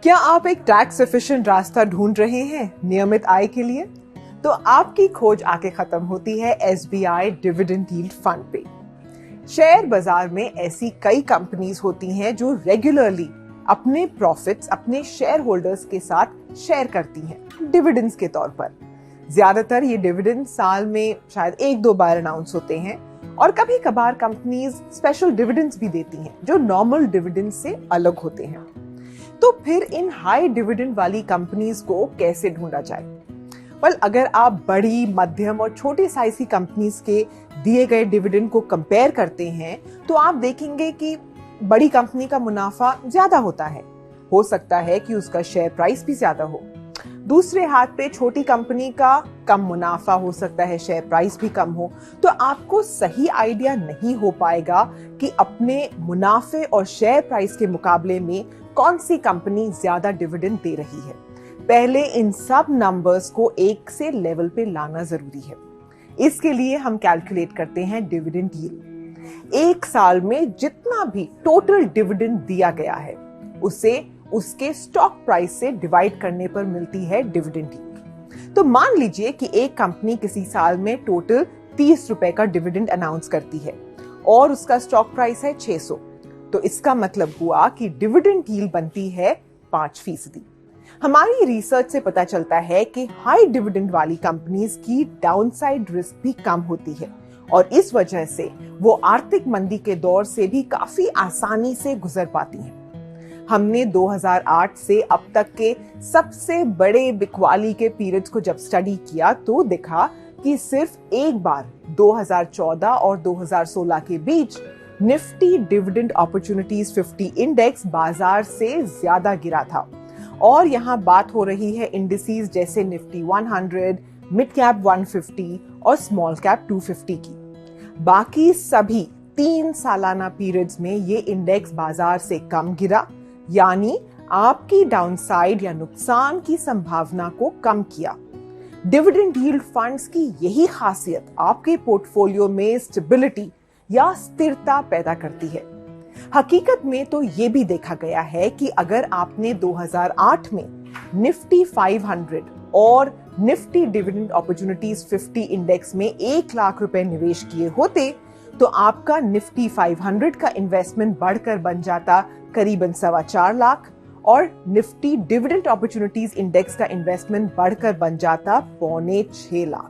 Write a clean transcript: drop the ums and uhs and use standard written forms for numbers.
क्या आप एक टैक्स एफिशिएंट रास्ता ढूंढ रहे हैं नियमित आय के लिए? तो आपकी खोज आके खत्म होती है एसबीआई डिविडेंड यील्ड फंड पे। शेयर बाजार में ऐसी कई कंपनीज होती हैं जो रेगुलरली अपने प्रॉफिट्स अपने शेयर होल्डर्स के साथ शेयर करती हैं डिविडेंड्स के तौर पर। ज्यादातर ये डिविडेंड साल में शायद एक दो बार अनाउंस होते हैं और कभी कभार कंपनीज स्पेशल डिविडेंड्स भी देती हैं जो नॉर्मल डिविडेंड से अलग होते हैं। तो फिर इन हाई डिविडेंड वाली कंपनीज को कैसे ढूंढा जाए? अगर आप बड़ी, मध्यम और छोटी साइज की कंपनीज के दिए गए डिविडेंड को कंपेयर करते हैं तो आप देखेंगे कि बड़ी कंपनी का मुनाफा ज्यादा होता है। हो सकता है कि उसका शेयर प्राइस भी ज्यादा हो। दूसरे हाथ पे छोटी कंपनी का कम मुनाफा हो सकता है, शेयर प्राइस भी कम हो। तो आपको सही आइडिया नहीं हो पाएगा कि अपने मुनाफे और शेयर प्राइस के मुकाबले में कौन सी कंपनी ज्यादा डिविडेंड दे रही है। पहले इन सब नंबर्स को एक से लेवल पे लाना जरूरी है। इसके लिए हम कैलकुलेट करते हैं डिविडेंड यील्ड। एक साल में जितना भी टोटल डिविडेंड दिया गया है उसे उसके स्टॉक प्राइस से डिवाइड करने पर मिलती है डिविडेंड यील्ड। तो मान लीजिए कि एक कंपनी किसी साल में टोटल 30 रुपए का डिविडेंड अनाउंस करती है और उसका स्टॉक प्राइस है 600। तो इसका मतलब हुआ कि डिविडेंड यील्ड बनती है 5%। हमारी रिसर्च से पता चलता है कि हाई डिविडेंड वाली कंपनीज की डाउनसाइड रिस्क भी कम होती है और इस वजह से वो आर्थिक मंदी के दौर से भी काफी आसानी से गुजर पाती हैं। हमने 2008 से अब तक के सबसे बड़े बिकवाली के पीरियड्स को जब स्टडी किया तो देखा कि सिर्फ एक बार 2014 और 2016 के बीच निफ्टी डिविडेंड अपॉर्चुनिटीज 50 इंडेक्स बाजार से ज्यादा गिरा था। और यहाँ बात हो रही है इंडिसेस जैसे निफ्टी 100, मिड कैप 150 और स्मॉल कैप 250 की। बाकी सभी 3 सालाना पीरियड्स में ये इंडेक्स बाजार से कम गिरा, यानी आपकी डाउनसाइड या नुकसान की संभावना को कम किया। डिविडेंड यील्ड फंड्स की यही खासियत आपके पोर्टफोलियो में स्टेबिलिटी या स्थिरता पैदा करती है। हकीकत में तो ये भी देखा गया है कि अगर आपने 2008 में निफ्टी 500 और निफ्टी डिविडेंड अपॉर्चुनिटीज 50 इंडेक्स में 1 लाख रुपए निवेश किए होते तो आपका निफ्टी 500 का इन्वेस्टमेंट बढ़कर बन जाता करीबन 4.25 लाख और निफ्टी डिविडेंड अपॉर्चुनिटीज इंडेक्स का इन्वेस्टमेंट बढ़कर बन जाता 5.25 लाख।